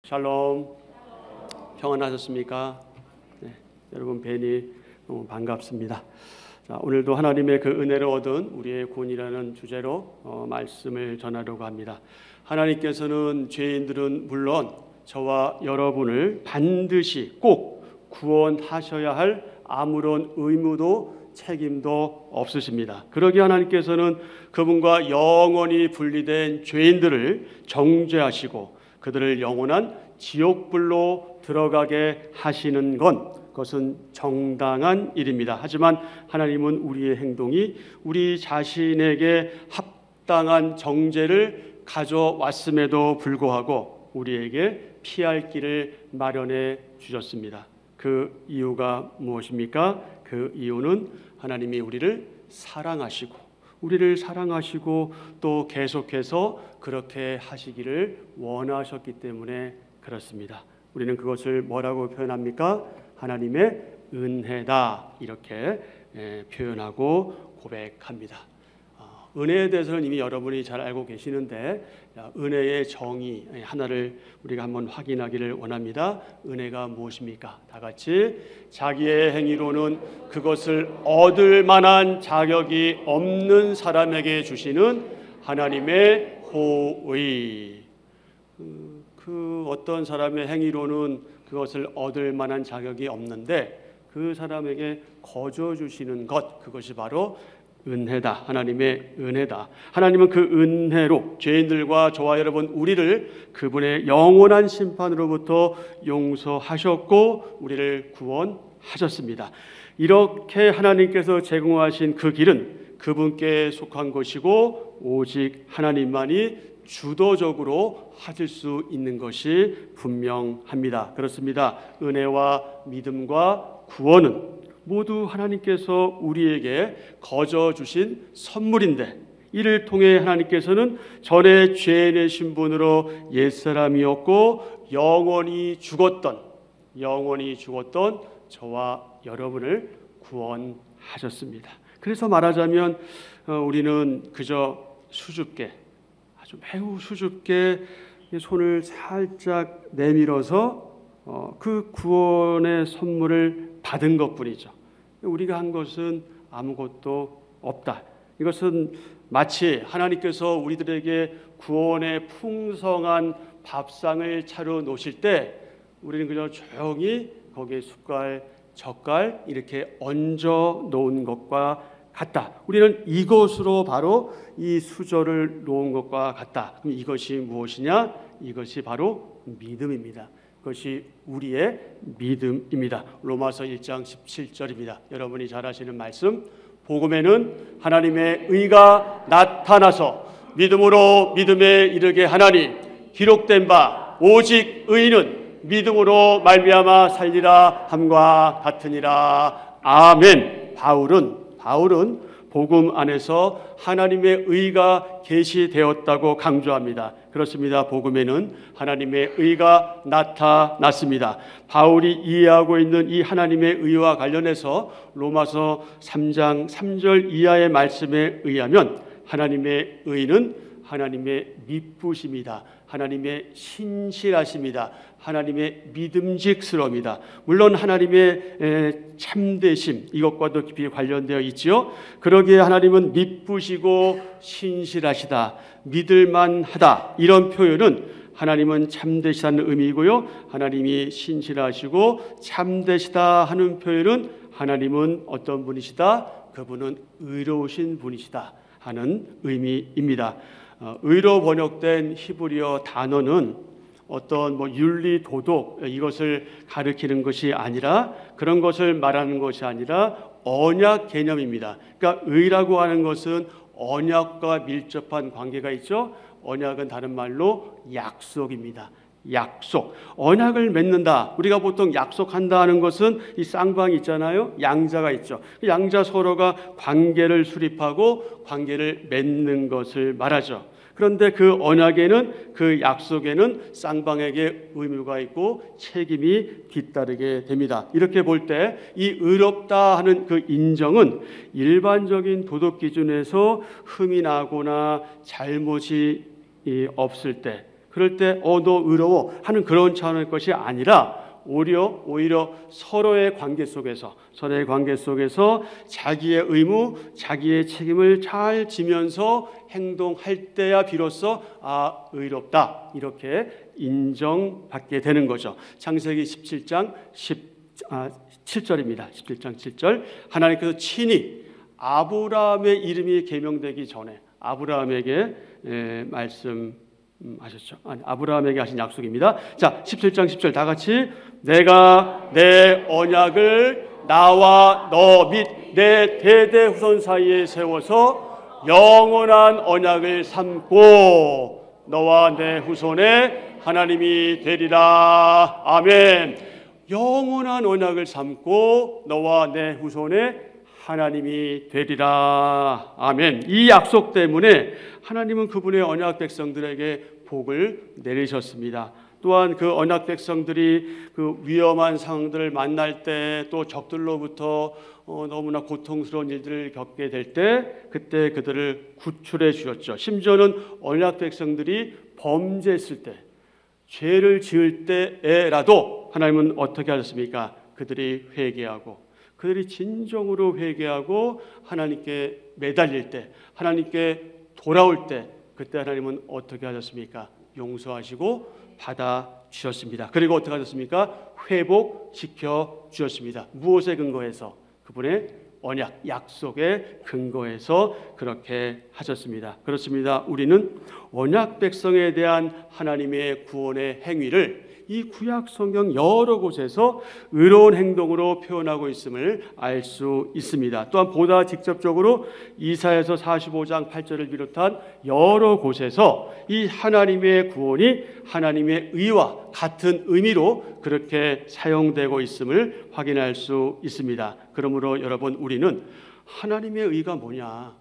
샬롬. 평안하셨습니까? 네, 여러분 뵈니 너무 반갑습니다. 자, 오늘도 하나님의 그 은혜를 얻은 우리의 구원이라는 주제로 말씀을 전하려고 합니다. 하나님께서는 죄인들은 물론 저와 여러분을 반드시 꼭 구원하셔야 할 아무런 의무도 책임도 없으십니다. 그러기에 하나님께서는 그분과 영원히 분리된 죄인들을 정죄하시고 그들을 영원한 지옥불로 들어가게 하시는 그것은 정당한 일입니다. 하지만 하나님은 우리의 행동이 우리 자신에게 합당한 정죄를 가져왔음에도 불구하고 우리에게 피할 길을 마련해 주셨습니다. 그 이유가 무엇입니까? 그 이유는 하나님이 우리를 사랑하시고 또 계속해서 그렇게 하시기를 원하셨기 때문에 그렇습니다. 우리는 그것을 뭐라고 표현합니까? 하나님의 은혜다, 이렇게 표현하고 고백합니다. 은혜에 대해서는 이미 여러분이 잘 알고 계시는데 은혜의 정의 하나를 우리가 한번 확인하기를 원합니다. 은혜가 무엇입니까? 다 같이 자기의 행위로는 그것을 얻을 만한 자격이 없는 사람에게 주시는 하나님의 호의. 그 어떤 사람의 행위로는 그것을 얻을 만한 자격이 없는데 그 사람에게 거저 주시는 그것이 바로 은혜다. 하나님의 은혜다. 하나님은 그 은혜로 죄인들과 저와 여러분 우리를 그분의 영원한 심판으로부터 용서하셨고 우리를 구원하셨습니다. 이렇게 하나님께서 제공하신 그 길은 그분께 속한 것이고 오직 하나님만이 주도적으로 하실 수 있는 것이 분명합니다. 그렇습니다. 은혜와 믿음과 구원은 모두 하나님께서 우리에게 거저 주신 선물인데 이를 통해 하나님께서는 전에 죄인의 신분으로 옛사람이었고 영원히 죽었던 저와 여러분을 구원하셨습니다. 그래서 말하자면 우리는 그저 매우 수줍게 손을 살짝 내밀어서 그 구원의 선물을 받은 것뿐이죠. 우리가 한 것은 아무것도 없다. 이것은 마치 하나님께서 우리들에게 구원의 풍성한 밥상을 차려 놓으실 때 우리는 그저 조용히 거기에 숟갈, 젓갈 이렇게 얹어 놓은 것과 같다. 우리는 이것으로 바로 이 수저를 놓은 것과 같다. 그럼 이것이 무엇이냐? 이것이 바로 믿음입니다. 그것이 우리의 믿음입니다. 로마서 1장 17절입니다. 여러분이 잘 아시는 말씀. 복음에는 하나님의 의가 나타나서 믿음으로 믿음에 이르게 하나니 기록된 바 오직 의인은 믿음으로 말미암아 살리라 함과 같으니라. 아멘. 바울은 복음 안에서 하나님의 의가 계시되었다고 강조합니다. 그렇습니다. 복음에는 하나님의 의가 나타났습니다. 바울이 이해하고 있는 이 하나님의 의와 관련해서 로마서 3장 3절 이하의 말씀에 의하면 하나님의 의는 하나님의 미쁘심이다. 하나님의 신실하심이다. 하나님의 믿음직스러움이다. 물론 하나님의 참되심 이것과도 깊이 관련되어 있지요. 그러기에 하나님은 미쁘시고 신실하시다. 믿을만하다. 이런 표현은 하나님은 참되시다는 의미이고요. 하나님이 신실하시고 참되시다 하는 표현은 하나님은 어떤 분이시다? 그분은 의로우신 분이시다 하는 의미입니다. 의로 번역된 히브리어 단어는 어떤 윤리, 도덕 이것을 가리키는 것이 아니라 그런 것을 말하는 것이 아니라 언약 개념입니다. 그러니까 의라고 하는 것은 언약과 밀접한 관계가 있죠. 언약은 다른 말로 약속입니다. 약속. 언약을 맺는다. 우리가 보통 약속한다 하는 것은 이 쌍방이 있잖아요. 양자가 있죠. 양자 서로가 관계를 수립하고 관계를 맺는 것을 말하죠. 그런데 그 언약에는 그 약속에는 쌍방에게 의무가 있고 책임이 뒤따르게 됩니다. 이렇게 볼 때 이 의롭다 하는 그 인정은 일반적인 도덕 기준에서 흠이 나거나 잘못이 없을 때 그럴 때 너 의로워 하는 그런 차원의 것이 아니라 오히려 서로의 관계 속에서 자기의 의무, 자기의 책임을 잘 지면서 행동할 때야 비로소 의롭다 이렇게 인정받게 되는 거죠. 창세기 17장 7절입니다. 17장 7절 하나님께서 친히 아브라함의 이름이 계명되기 전에 아브라함에게 말씀하셨죠. 아브라함에게 하신 약속입니다. 자, 17장 10절 다 같이 내가 내 언약을 나와 너 및 내 대대 후손 사이에 세워서 영원한 언약을 삼고 너와 내 후손의 하나님이 되리라. 아멘. 영원한 언약을 삼고 너와 내 후손의 하나님이 되리라. 아멘. 이 약속 때문에 하나님은 그분의 언약 백성들에게 복을 내리셨습니다. 또한 그 언약 백성들이 그 위험한 상황들을 만날 때 또 적들로부터 너무나 고통스러운 일들을 겪게 될 때 그때 그들을 구출해 주셨죠. 심지어는 언약 백성들이 범죄했을 때 죄를 지을 때에라도 하나님은 어떻게 하셨습니까? 그들이 회개하고 그들이 진정으로 회개하고 하나님께 매달릴 때 하나님께 돌아올 때 그때 하나님은 어떻게 하셨습니까? 용서하시고 받아주셨습니다. 그리고 어떻게 하셨습니까? 회복시켜 주셨습니다. 무엇에 근거해서? 그분의 언약, 약속의 근거해서 그렇게 하셨습니다. 그렇습니다. 우리는 언약 백성에 대한 하나님의 구원의 행위를 이 구약 성경 여러 곳에서 의로운 행동으로 표현하고 있음을 알 수 있습니다. 또한 보다 직접적으로 이사야서 45장 8절을 비롯한 여러 곳에서 이 하나님의 구원이 하나님의 의와 같은 의미로 그렇게 사용되고 있음을 확인할 수 있습니다. 그러므로 여러분 우리는 하나님의 의가 뭐냐?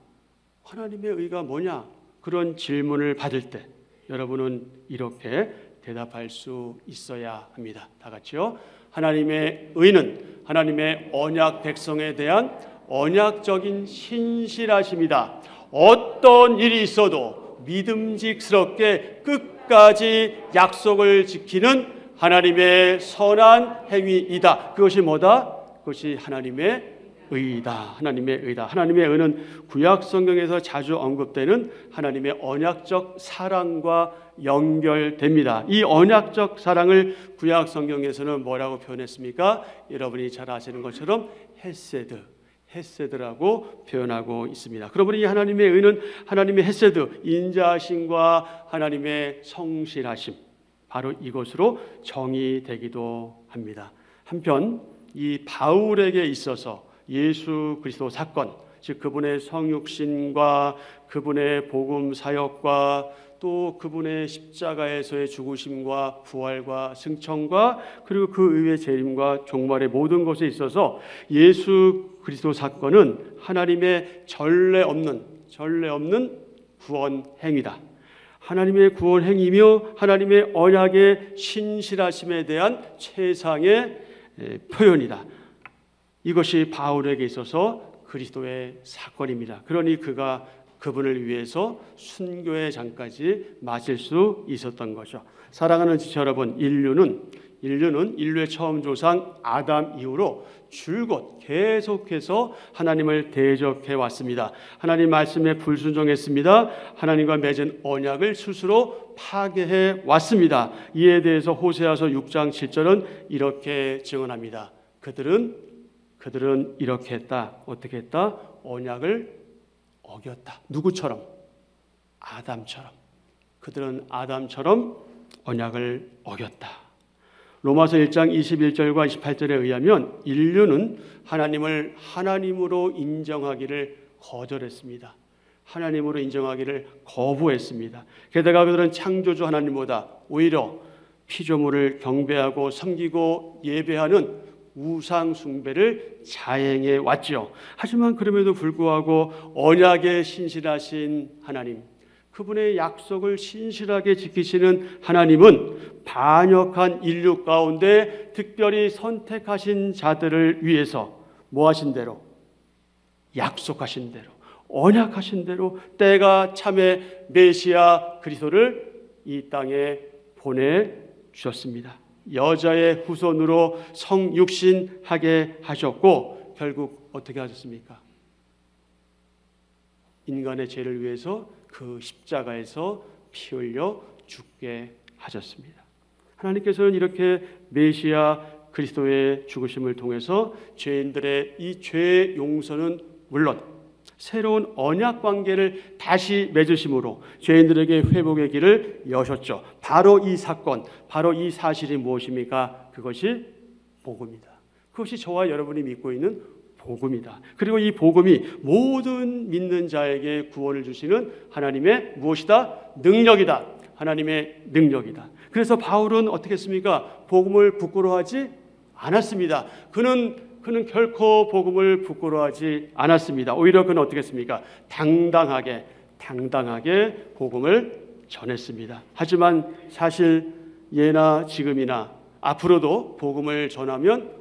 하나님의 의가 뭐냐? 그런 질문을 받을 때 여러분은 이렇게 대답할 수 있어야 합니다. 다 같이요. 하나님의 의는 하나님의 언약 백성에 대한 언약적인 신실하심이다. 어떤 일이 있어도 믿음직스럽게 끝까지 약속을 지키는 하나님의 선한 행위이다. 그것이 뭐다? 그것이 하나님의 의다. 하나님의 의다. 하나님의 의는 구약 성경에서 자주 언급되는 하나님의 언약적 사랑과 연결됩니다. 이 언약적 사랑을 구약 성경에서는 뭐라고 표현했습니까? 여러분이 잘 아시는 것처럼 헤세드라고 표현하고 있습니다. 그러므로 이 하나님의 의는 하나님의 헤세드, 인자하심과 하나님의 성실하심, 바로 이것으로 정의되기도 합니다. 한편 이 바울에게 있어서 예수 그리스도 사건, 즉 그분의 성육신과 그분의 복음 사역과 또 그분의 십자가에서의 죽으심과 부활과 승천과 그리고 그 의의 재림과 종말의 모든 것에 있어서 예수 그리스도 사건은 하나님의 전례 없는 구원 행위다. 하나님의 구원 행위며 하나님의 언약의 신실하심에 대한 최상의 표현이다. 이것이 바울에게 있어서 그리스도의 사건입니다. 그러니 그가 그분을 위해서 순교의 장까지 맞을 수 있었던 거죠. 사랑하는 지체 여러분, 인류의 처음 조상 아담 이후로 줄곧 계속해서 하나님을 대적해 왔습니다. 하나님 말씀에 불순종했습니다. 하나님과 맺은 언약을 스스로 파괴해 왔습니다. 이에 대해서 호세아서 6장 7절은 이렇게 증언합니다. 그들은 이렇게 했다. 어떻게 했다? 언약을 어겼다. 누구처럼? 아담처럼. 그들은 아담처럼 언약을 어겼다. 로마서 1장 21절과 28절에 의하면 인류는 하나님을 하나님으로 인정하기를 거절했습니다. 하나님으로 인정하기를 거부했습니다. 게다가 그들은 창조주 하나님보다 오히려 피조물을 경배하고 섬기고 예배하는 우상 숭배를 자행해 왔죠. 하지만 그럼에도 불구하고 언약에 신실하신 하나님, 그분의 약속을 신실하게 지키시는 하나님은 반역한 인류 가운데 특별히 선택하신 자들을 위해서 뭐 하신 대로? 약속하신 대로, 언약하신 대로 때가 참에 메시아 그리스도를 이 땅에 보내주셨습니다. 여자의 후손으로 성육신하게 하셨고 결국 어떻게 하셨습니까? 인간의 죄를 위해서 그 십자가에서 피 흘려 죽게 하셨습니다. 하나님께서는 이렇게 메시아 그리스도의 죽으심을 통해서 죄인들의 이 죄의 용서는 물론 새로운 언약 관계를 다시 맺으심으로 죄인들에게 회복의 길을 여셨죠. 바로 이 사건, 바로 이 사실이 무엇입니까? 그것이 복음이다. 그것이 저와 여러분이 믿고 있는 복음이다. 그리고 이 복음이 모든 믿는 자에게 구원을 주시는 하나님의 무엇이다? 능력이다. 하나님의 능력이다. 그래서 바울은 어떻게 했습니까? 복음을 부끄러워하지 않았습니다. 그는 결코 복음을 부끄러워하지 않았습니다. 오히려 그는 어떻게 했습니까? 당당하게 복음을 전했습니다. 하지만 사실 예나 지금이나 앞으로도 복음을 전하면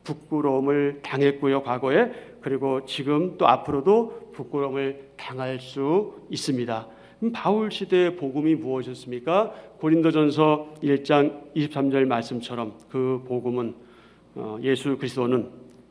부끄러움을 당했고요, 과거에. 그리고 지금 또 앞으로도 부끄러움을 당할 수 있습니다. 바울 시대의 복음이 무엇이었습니까? 고린도전서 1장 23절 말씀처럼 그 복음은 예수 그리스도는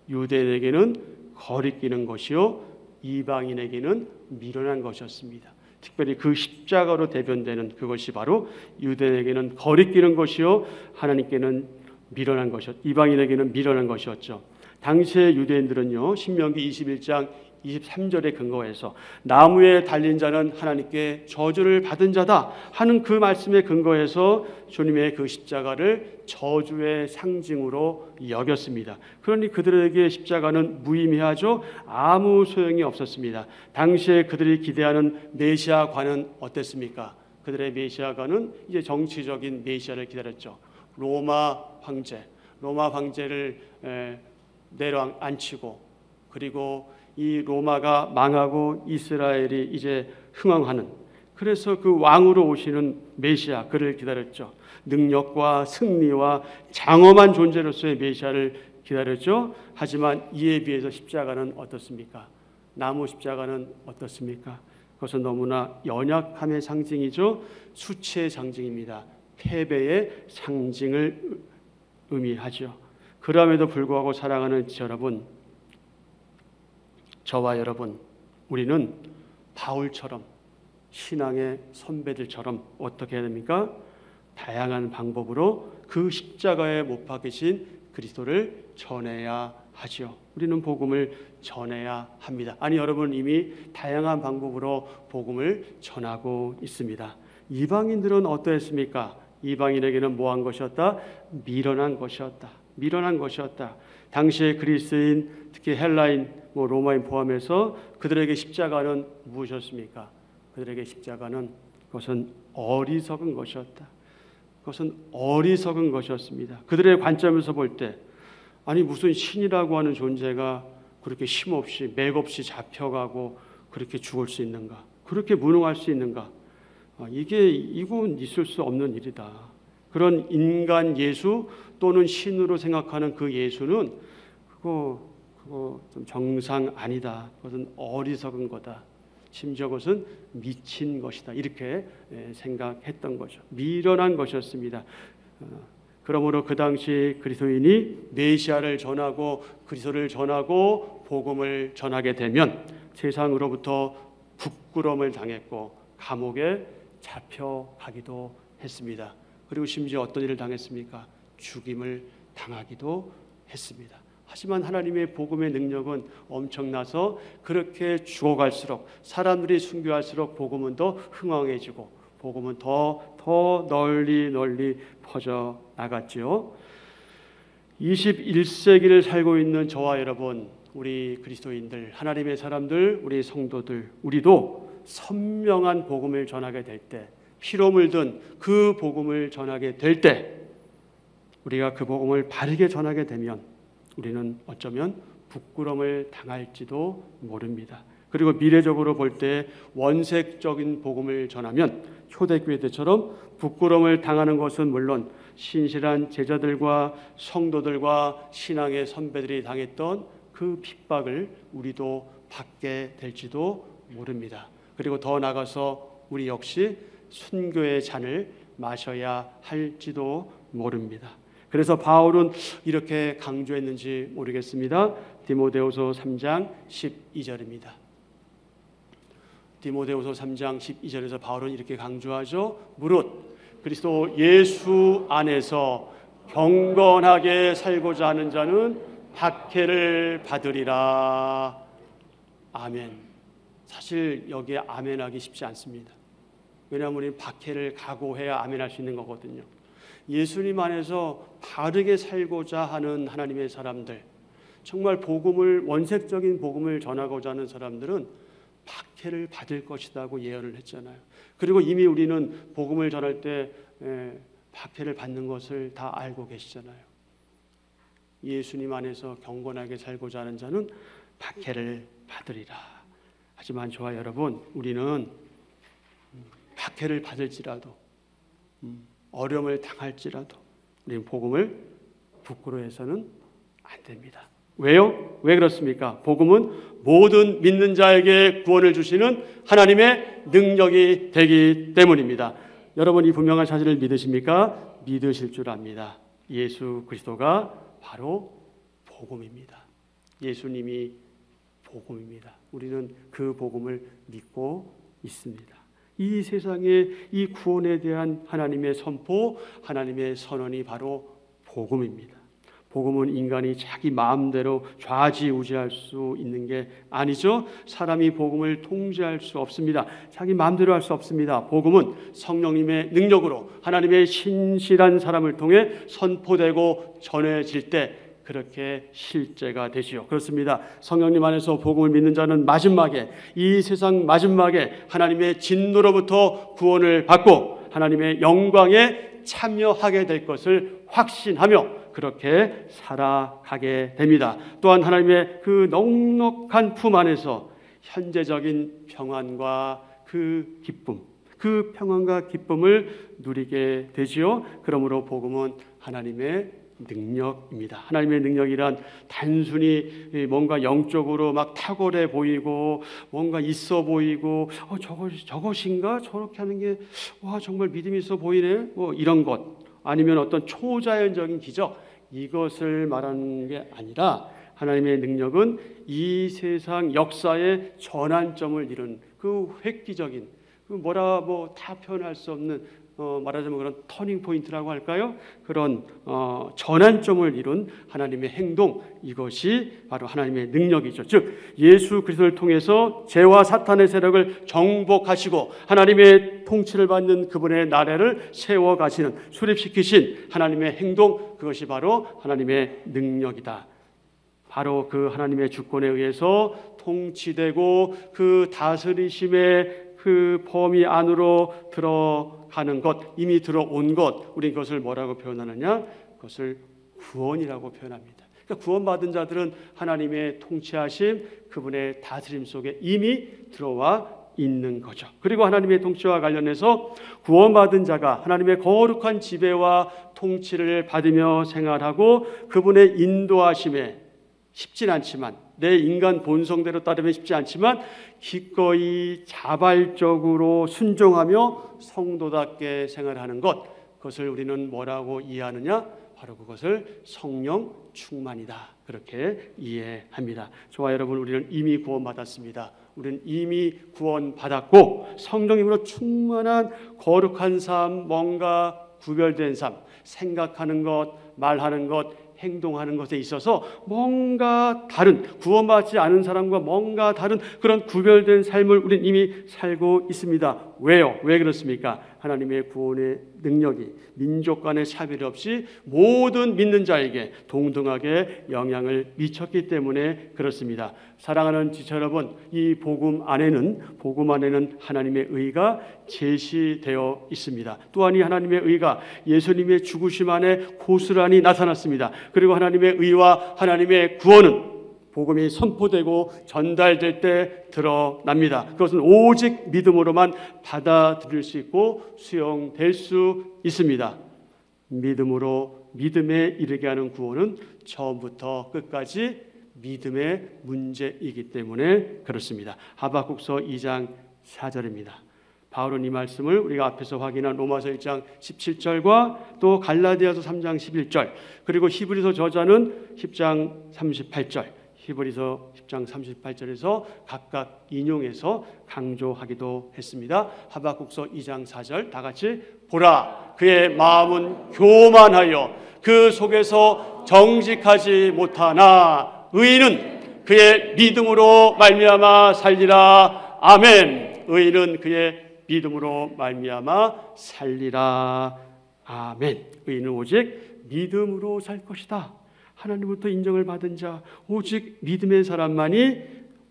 유대인에게는 거리끼는 것이요 이방인에게는 미련한 것이었습니다. 특별히 그 십자가로 대변되는 그것이 바로 유대인에게는 거리끼는 것이요 하나님께는 미련한 것이었, 이방인에게는 미련한 것이었죠. 당시의 유대인들은요, 신명기 21장 23절에 근거해서 나무에 달린 자는 하나님께 저주를 받은 자다 하는 그 말씀에 근거해서 주님의 그 십자가를 저주의 상징으로 여겼습니다. 그러니 그들에게 십자가는 무의미하죠. 아무 소용이 없었습니다. 당시에 그들이 기대하는 메시아관은 어땠습니까? 그들의 메시아관은 이제 정치적인 메시아를 기다렸죠. 로마 황제를 내려앉히고 그리고 이 로마가 망하고 이스라엘이 이제 흥왕하는, 그래서 그 왕으로 오시는 메시아, 그를 기다렸죠. 능력과 승리와 장엄한 존재로서의 메시아를 기다렸죠. 하지만 이에 비해서 십자가는 어떻습니까? 나무 십자가는 어떻습니까? 그것은 너무나 연약함의 상징이죠. 수치의 상징입니다. 패배의 상징을 의미하죠. 그럼에도 불구하고 사랑하는 여러분, 저와 여러분, 우리는 바울처럼 신앙의 선배들처럼 어떻게 해야 됩니까? 다양한 방법으로 그 십자가에 못 박히신 그리스도를 전해야 하죠. 우리는 복음을 전해야 합니다. 아니, 여러분 이미 다양한 방법으로 복음을 전하고 있습니다. 이방인들은 어떠했습니까? 이방인에게는 뭐한 것이었다? 미련한 것이었다. 당시의 그리스인, 특히 헬라인, 로마인 포함해서 그들에게 십자가는 무엇이었습니까? 그들에게 십자가는 그것은 어리석은 것이었습니다. 그들의 관점에서 볼 때, 아니 무슨 신이라고 하는 존재가 그렇게 힘없이 맥없이 잡혀가고 그렇게 죽을 수 있는가? 그렇게 무능할 수 있는가? 이건 있을 수 없는 일이다. 그런 인간 예수 또는 신으로 생각하는 그 예수는 그거 좀 정상 아니다. 그것은 어리석은 거다. 심지어 그것은 미친 것이다. 이렇게 생각했던 거죠. 미련한 것이었습니다. 그러므로 그 당시 그리스도인이 메시아를 전하고 그리스도를 전하고 복음을 전하게 되면 세상으로부터 부끄러움을 당했고 감옥에 잡혀가기도 했습니다. 그리고 심지어 어떤 일을 당했습니까? 죽임을 당하기도 했습니다. 하지만 하나님의 복음의 능력은 엄청나서 그렇게 죽어갈수록, 사람들이 순교할수록 복음은 더 흥왕해지고 복음은 더 널리 퍼져 나갔죠. 21세기를 살고 있는 저와 여러분, 우리 그리스도인들, 하나님의 사람들, 우리 성도들, 우리도 선명한 복음을 전하게 될 때, 피로 물든 그 복음을 전하게 될 때, 우리가 그 복음을 바르게 전하게 되면 우리는 어쩌면 부끄러움을 당할지도 모릅니다. 그리고 미래적으로 볼 때 원색적인 복음을 전하면 초대교회 때처럼 부끄러움을 당하는 것은 물론 신실한 제자들과 성도들과 신앙의 선배들이 당했던 그 핍박을 우리도 받게 될지도 모릅니다. 그리고 더 나아가서 우리 역시 순교의 잔을 마셔야 할지도 모릅니다. 그래서 바울은 이렇게 강조했는지 모르겠습니다. 디모데후서 3장 12절입니다. 디모데후서 3장 12절에서 바울은 이렇게 강조하죠. 무릇 그리스도 예수 안에서 경건하게 살고자 하는 자는 박해를 받으리라. 아멘. 사실 여기에 아멘하기 쉽지 않습니다. 왜냐하면 우리는 박해를 각오해야 아멘할 수 있는 거거든요. 예수님 안에서 바르게 살고자 하는 하나님의 사람들, 정말 복음을, 원색적인 복음을 전하고자 하는 사람들은 박해를 받을 것이라고 예언을 했잖아요. 그리고 이미 우리는 복음을 전할 때 박해를 받는 것을 다 알고 계시잖아요. 예수님 안에서 경건하게 살고자 하는 자는 박해를 받으리라. 하지만 저와 여러분, 우리는 박해를 받을지라도 어려움을 당할지라도 우리는 복음을 부끄러워해서는 안 됩니다. 왜요? 왜 그렇습니까? 복음은 모든 믿는 자에게 구원을 주시는 하나님의 능력이 되기 때문입니다. 여러분 이 분명한 사실을 믿으십니까? 믿으실 줄 압니다. 예수 그리스도가 바로 복음입니다. 예수님이 복음입니다. 우리는 그 복음을 믿고 있습니다. 이 세상에 이 구원에 대한 하나님의 선포, 하나님의 선언이 바로 복음입니다. 복음은 인간이 자기 마음대로 좌지우지할 수 있는 게 아니죠. 사람이 복음을 통제할 수 없습니다. 자기 마음대로 할 수 없습니다. 복음은 성령님의 능력으로 하나님의 신실한 사람을 통해 선포되고 전해질 때 그렇게 실제가 되지요. 그렇습니다. 성령님 안에서 복음을 믿는 자는 마지막에, 이 세상 마지막에 하나님의 진노로부터 구원을 받고 하나님의 영광에 참여하게 될 것을 확신하며 그렇게 살아가게 됩니다. 또한 하나님의 그 넉넉한 품 안에서 현재적인 평안과 그 기쁨, 그 평안과 기쁨을 누리게 되지요. 그러므로 복음은 하나님의 능력입니다. 하나님의 능력이란 단순히 뭔가 영적으로 막 탁월해 보이고 뭔가 있어 보이고 저것인가 저렇게 하는 게 와 정말 믿음이 있어 보이네 뭐 이런 것, 아니면 어떤 초자연적인 기적, 이것을 말하는 게 아니라 하나님의 능력은 이 세상 역사의 전환점을 이룬 그 획기적인 그 다 표현할 수 없는 말하자면 그런 터닝 포인트라고 할까요? 그런 전환점을 이룬 하나님의 행동, 이것이 바로 하나님의 능력이죠. 즉 예수 그리스도를 통해서 죄와 사탄의 세력을 정복하시고 하나님의 통치를 받는 그분의 나라를 세워가시는, 수립시키신 하나님의 행동, 그것이 바로 하나님의 능력이다. 바로 그 하나님의 주권에 의해서 통치되고 그 다스리심의 그 범위 안으로 들어가는 것, 이미 들어온 것, 우리 그것을 뭐라고 표현하느냐? 그것을 구원이라고 표현합니다. 그러니까 구원받은 자들은 하나님의 통치하심, 그분의 다스림 속에 이미 들어와 있는 거죠. 그리고 하나님의 통치와 관련해서 구원받은 자가 하나님의 거룩한 지배와 통치를 받으며 생활하고 그분의 인도하심에 쉽진 않지만, 내 인간 본성대로 따르면 쉽지 않지만 기꺼이 자발적으로 순종하며 성도답게 생활하는 것, 그것을 우리는 뭐라고 이해하느냐? 바로 그것을 성령 충만이다, 그렇게 이해합니다. 저와 여러분, 우리는 이미 구원받았습니다. 우리는 이미 구원받았고 성령님으로 충만한 거룩한 삶, 뭔가 구별된 삶, 생각하는 것, 말하는 것, 행동하는 것에 있어서 뭔가 다른, 구원받지 않은 사람과 뭔가 다른 그런 구별된 삶을 우리는 이미 살고 있습니다. 왜요? 왜 그렇습니까? 하나님의 구원의 능력이 민족 간의 차별 없이 모든 믿는 자에게 동등하게 영향을 미쳤기 때문에 그렇습니다. 사랑하는 지체 여러분, 이 복음 안에는 하나님의 의가 제시되어 있습니다. 또한 이 하나님의 의가 예수님의 죽으심 안에 고스란히 나타났습니다. 그리고 하나님의 의와 하나님의 구원은 복음이 선포되고 전달될 때 드러납니다. 그것은 오직 믿음으로만 받아들일 수 있고 수용될 수 있습니다. 믿음으로 믿음에 이르게 하는 구원은 처음부터 끝까지 믿음의 문제이기 때문에 그렇습니다. 하박국서 2장 4절입니다. 바울은 이 말씀을 우리가 앞에서 확인한 로마서 1장 17절과 또 갈라디아서 3장 11절, 그리고 히브리서 저자는 10장 38절, 히브리서 10장 38절에서 각각 인용해서 강조하기도 했습니다. 하박국서 2장 4절 다 같이 보라 그의 마음은 교만하여 그 속에서 정직하지 못하나 의인은 그의 믿음으로 말미암아 살리라. 아멘. 의인은 그의 믿음으로 말미암아 살리라. 아멘. 의인은 오직 믿음으로 살 것이다. 하나님부터 인정을 받은 자, 오직 믿음의 사람만이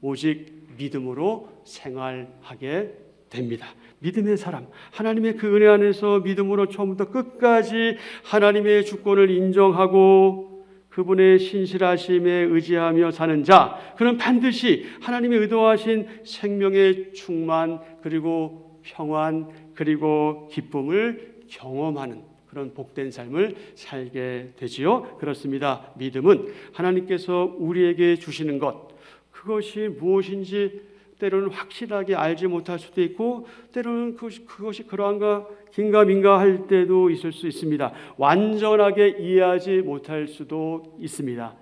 오직 믿음으로 생활하게 됩니다. 믿음의 사람, 하나님의 그 은혜 안에서 믿음으로 처음부터 끝까지 하나님의 주권을 인정하고 그분의 신실하심에 의지하며 사는 자, 그는 반드시 하나님의 의도하신 생명의 충만, 그리고 평안, 그리고 기쁨을 경험하는 그런 복된 삶을 살게 되지요. 그렇습니다. 믿음은 하나님께서 우리에게 주시는 것, 그것이 무엇인지 때로는 확실하게 알지 못할 수도 있고, 때로는 그것이 그러한가 긴가민가 할 때도 있을 수 있습니다. 완전하게 이해하지 못할 수도 있습니다.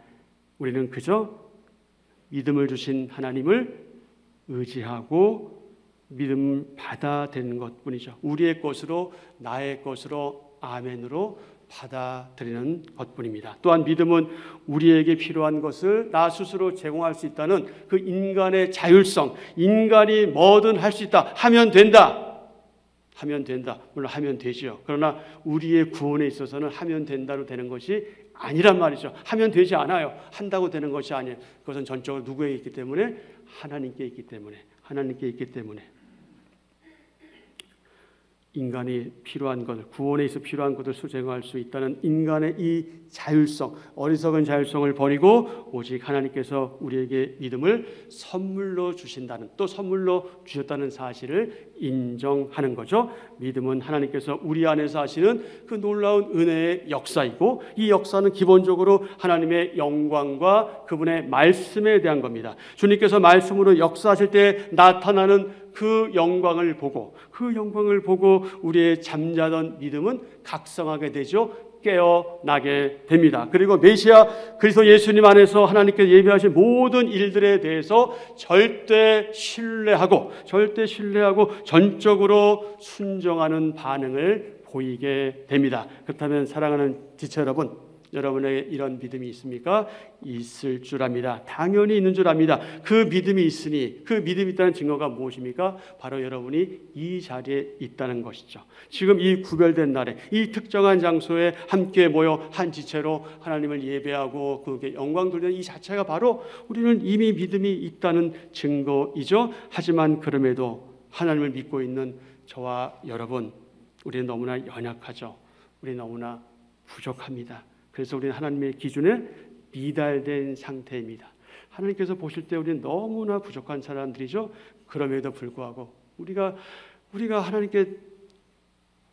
우리는 그저 믿음을 주신 하나님을 의지하고 믿음 받아들이는 것뿐이죠. 우리의 것으로, 나의 것으로, 아멘으로 받아들이는 것뿐입니다. 또한 믿음은 우리에게 필요한 것을 나 스스로 제공할 수 있다는 그 인간의 자율성, 인간이 뭐든 할 수 있다, 하면 된다, 하면 된다. 물론 하면 되죠. 그러나 우리의 구원에 있어서는 하면 된다로 되는 것이 아니란 말이죠. 하면 되지 않아요. 한다고 되는 것이 아니에요. 그것은 전적으로 누구에게 있기 때문에? 하나님께 있기 때문에. 하나님께 있기 때문에. 인간이 필요한 것, 구원에 있어 필요한 것을 수행할 수 있다는 인간의 이 자율성, 어리석은 자율성을 버리고 오직 하나님께서 우리에게 믿음을 선물로 주신다는, 또 선물로 주셨다는 사실을 인정하는 거죠. 믿음은 하나님께서 우리 안에서 하시는 그 놀라운 은혜의 역사이고, 이 역사는 기본적으로 하나님의 영광과 그분의 말씀에 대한 겁니다. 주님께서 말씀으로 역사하실 때 나타나는 그 영광을 보고 우리의 잠자던 믿음은 각성하게 되죠. 깨어나게 됩니다. 그리고 메시아 그리스도 예수님 안에서 하나님께서 예비하신 모든 일들에 대해서 절대 신뢰하고 전적으로 순종하는 반응을 보이게 됩니다. 그렇다면 사랑하는 지체 여러분, 여러분에게 이런 믿음이 있습니까? 있을 줄 압니다. 당연히 있는 줄 압니다. 그 믿음이 있으니, 그 믿음이 있다는 증거가 무엇입니까? 바로 여러분이 이 자리에 있다는 것이죠. 지금 이 구별된 날에, 이 특정한 장소에 함께 모여 한 지체로 하나님을 예배하고 그에게 영광 돌리는 이 자체가 바로 우리는 이미 믿음이 있다는 증거이죠. 하지만 그럼에도 하나님을 믿고 있는 저와 여러분, 우리는 너무나 연약하죠. 우리는 너무나 부족합니다. 그래서 우리는 하나님의 기준에 미달된 상태입니다. 하나님께서 보실 때 우리는 너무나 부족한 사람들이죠. 그럼에도 불구하고 우리가 하나님께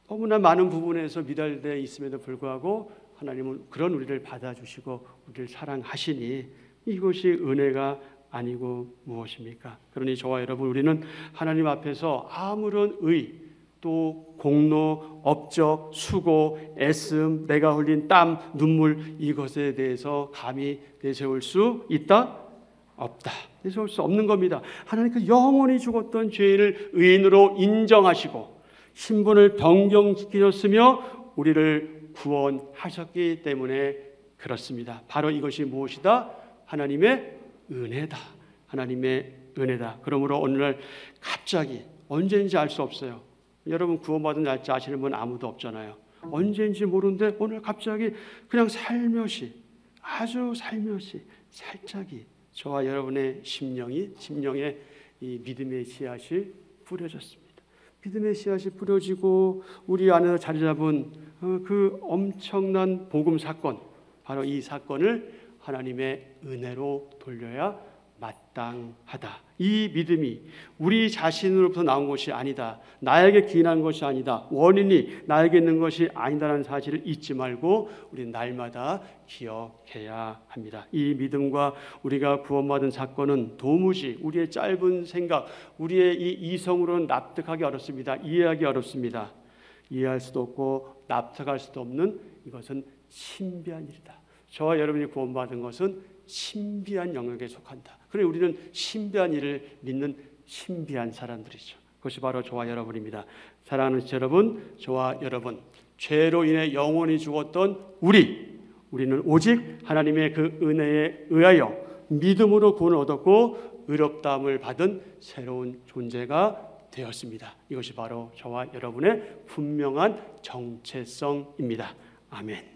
너무나 많은 부분에서 미달되어 있음에도 불구하고 하나님은 그런 우리를 받아주시고 우리를 사랑하시니 이것이 은혜가 아니고 무엇입니까? 그러니 저와 여러분, 우리는 하나님 앞에서 아무런 의, 또 공로, 업적, 수고, 애씀, 내가 흘린 땀, 눈물, 이것에 대해서 감히 내세울 수 있다? 없다. 내세울 수 없는 겁니다. 하나님께서 영원히 죽었던 죄인을 의인으로 인정하시고 신분을 변경시키셨으며 우리를 구원하셨기 때문에 그렇습니다. 바로 이것이 무엇이다? 하나님의 은혜다. 하나님의 은혜다. 그러므로 오늘날 갑자기, 언제인지 알 수 없어요. 여러분 구원받은 날짜 아시는 분 아무도 없잖아요. 언제인지 모르는데 오늘 갑자기 그냥 아주 살며시 살짝이 저와 여러분의 심령에 이 믿음의 씨앗이 뿌려졌습니다. 믿음의 씨앗이 뿌려지고 우리 안에서 자리 잡은 그 엄청난 복음 사건, 바로 이 사건을 하나님의 은혜로 돌려야 마땅하다. 이 믿음이 우리 자신으로부터 나온 것이 아니다. 나에게 기인한 것이 아니다. 원인이 나에게 있는 것이 아니다라는 사실을 잊지 말고 우리는 날마다 기억해야 합니다. 이 믿음과 우리가 구원받은 사건은 도무지 우리의 짧은 생각, 우리의 이 이성으로는 납득하기 어렵습니다. 이해하기 어렵습니다. 이해할 수도 없고 납득할 수도 없는 이것은 신비한 일이다. 저와 여러분이 구원받은 것은 신비한 영역에 속한다. 그래 우리는 신비한 일을 믿는 신비한 사람들이죠. 그것이 바로 저와 여러분입니다. 사랑하는 여러분, 저와 여러분, 죄로 인해 영원히 죽었던 우리는 오직 하나님의 그 은혜에 의하여 믿음으로 구원을 얻었고 의롭다함을 받은 새로운 존재가 되었습니다. 이것이 바로 저와 여러분의 분명한 정체성입니다. 아멘.